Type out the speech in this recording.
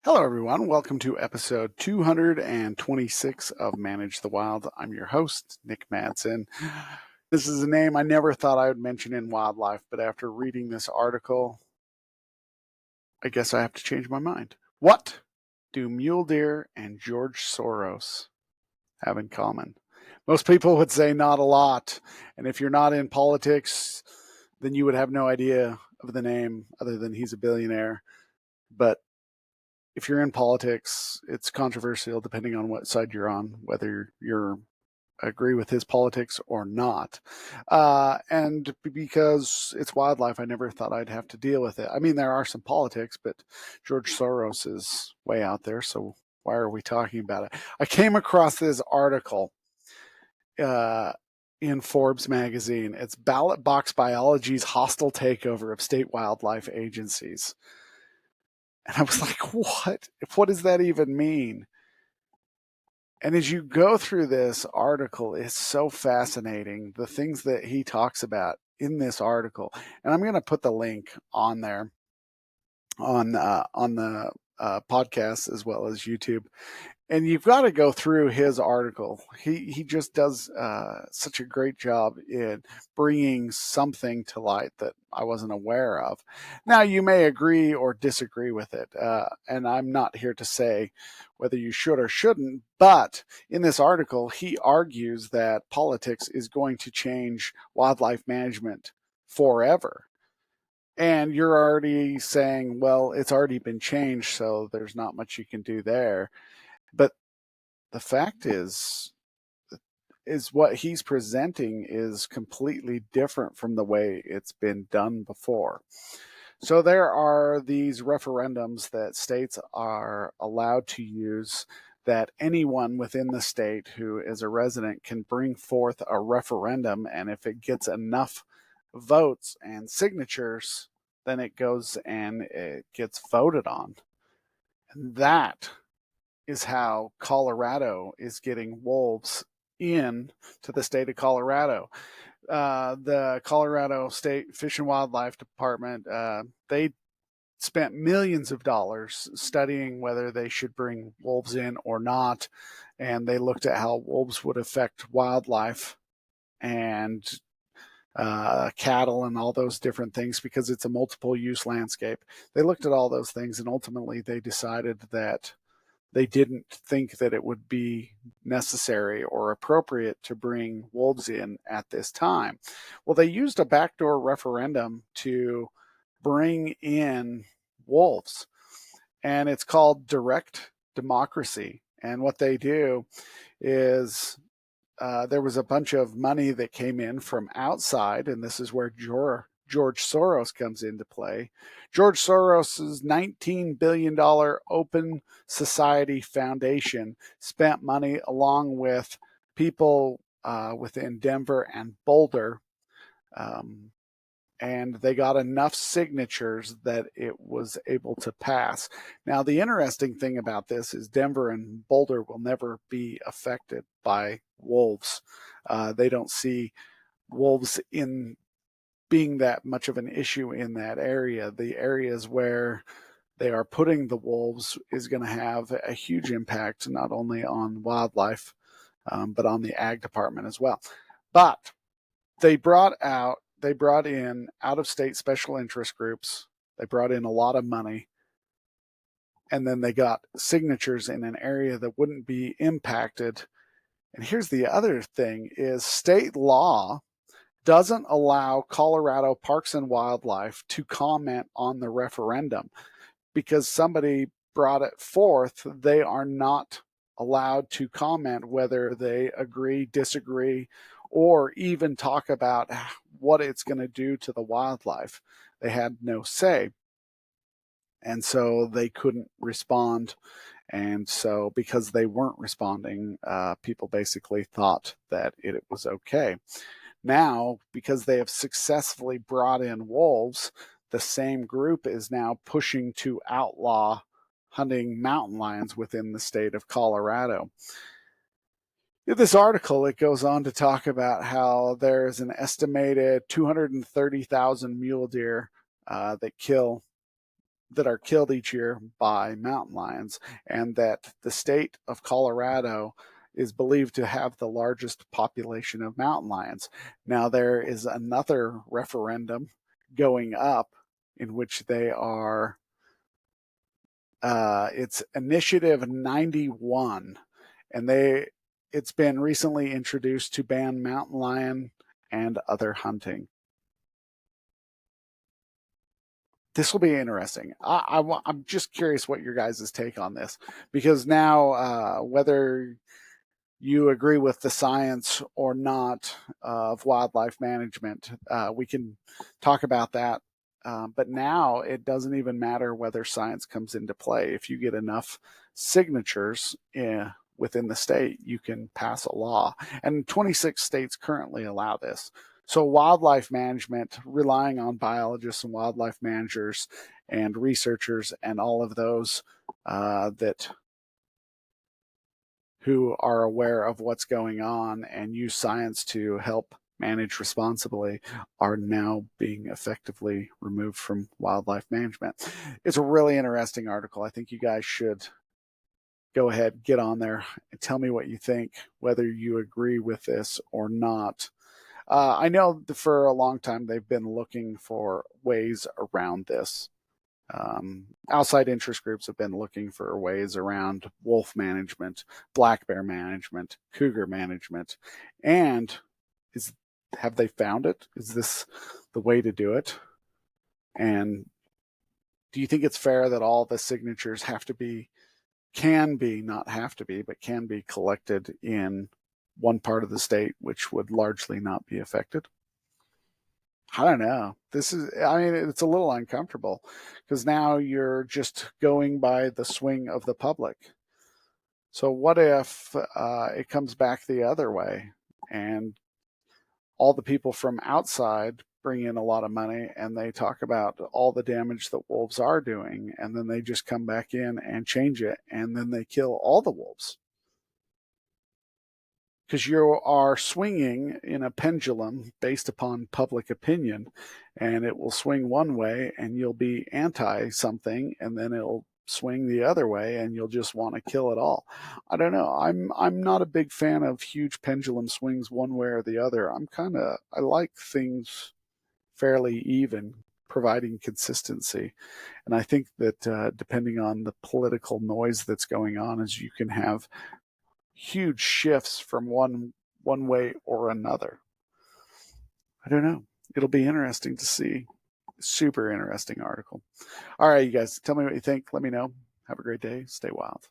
Hello, everyone. Welcome to episode 226 of Manage the Wild. I'm your host, Nick Madsen. This is a name I never thought I would mention in wildlife, but after reading this article, I guess I have to change my mind. What do mule deer and George Soros have in common? Most people would say not a lot. And if you're not in politics, then you would have no idea of the name other than he's a billionaire. But if you're in politics, it's controversial depending on what side you're on, whether you're agree with his politics or not. And because it's wildlife, I never thought I'd have to deal with it. I mean, there are some politics, but George Soros is way out there. So why are we talking about it? I came across this article in Forbes magazine. It's Ballot Box Biology's hostile takeover of state wildlife agencies. And I was like, what? What does that even mean? And as you go through this article, it's so fascinating, the things that he talks about in this article. And I'm going to put the link on there on the podcast as well as YouTube. And you've got to go through his article. He just does such a great job in bringing something to light that I wasn't aware of. Now, you may agree or disagree with it, and I'm not here to say whether you should or shouldn't, but in this article, he argues that politics is going to change wildlife management forever. And you're already saying, well, it's already been changed, so there's not much you can do there. But the fact is what he's presenting is completely different from the way it's been done before. So there are these referendums that states are allowed to use, that anyone within the state who is a resident can bring forth a referendum, and if it gets enough votes and signatures, then it goes and it gets voted on. And that is how Colorado is getting wolves in to the state of Colorado. The Colorado State Fish and Wildlife Department, they spent millions of dollars studying whether they should bring wolves in or not. And they looked at how wolves would affect wildlife and cattle and all those different things, because it's a multiple use landscape. They looked at all those things, and ultimately they decided that they didn't think that it would be necessary or appropriate to bring wolves in at this time. Well, they used a backdoor referendum to bring in wolves, and it's called direct democracy. And what they do is there was a bunch of money that came in from outside, and this is where George Soros comes into play. George Soros's $19 billion Open Society Foundation spent money along with people within Denver and Boulder, and they got enough signatures that it was able to pass. Now, the interesting thing about this is Denver and Boulder will never be affected by wolves. They don't see wolves in being that much of an issue in that area. The areas where they are putting the wolves is going to have a huge impact, not only on wildlife, but on the ag department as well. But they brought in out of state special interest groups. They brought in a lot of money, and then they got signatures in an area that wouldn't be impacted. And here's the other thing is state law doesn't allow Colorado Parks and Wildlife to comment on the referendum because somebody brought it forth. They are not allowed to comment whether they agree, disagree, or even talk about what it's going to do to the wildlife. They had no say. And so they couldn't respond. And so because they weren't responding, people basically thought that it was okay. Now, because they have successfully brought in wolves, the same group is now pushing to outlaw hunting mountain lions within the state of Colorado. In this article, it goes on to talk about how there is an estimated 230,000 mule deer that kill that are killed each year by mountain lions, and that the state of Colorado is believed to have the largest population of mountain lions. Now, there is another referendum going up in which they are, it's Initiative 91, and it's been recently introduced to ban mountain lion and other hunting. This will be interesting. I'm just curious what your guys' take on this, because now, whether you agree with the science or not of wildlife management, we can talk about that. But now it doesn't even matter whether science comes into play. If you get enough signatures within the state, you can pass a law. And 26 states currently allow this. So wildlife management, relying on biologists and wildlife managers and researchers and all of those that who are aware of what's going on and use science to help manage responsibly, are now being effectively removed from wildlife management. It's a really interesting article. I think you guys should go ahead, get on there, and tell me what you think, whether you agree with this or not. I know for a long time they've been looking for ways around this. Outside interest groups have been looking for ways around wolf management, black bear management, cougar management, and have they found it? Is this the way to do it? And do you think it's fair that all the signatures can be, not have to be, but can be collected in one part of the state, which would largely not be affected? I don't know. I mean, it's a little uncomfortable because now you're just going by the swing of the public. So what if it comes back the other way and all the people from outside bring in a lot of money and they talk about all the damage that wolves are doing, and then they just come back in and change it, and then they kill all the wolves? Because you are swinging in a pendulum based upon public opinion, and it will swing one way and you'll be anti something, and then it'll swing the other way and you'll just want to kill it all. I don't know. I'm not a big fan of huge pendulum swings one way or the other. I like things fairly even, providing consistency. And I think that depending on the political noise that's going on, is you can have huge shifts from one way or another. I don't know. It'll be interesting to see. Super interesting article. All right, you guys, tell me what you think. Let me know. Have a great day. Stay wild.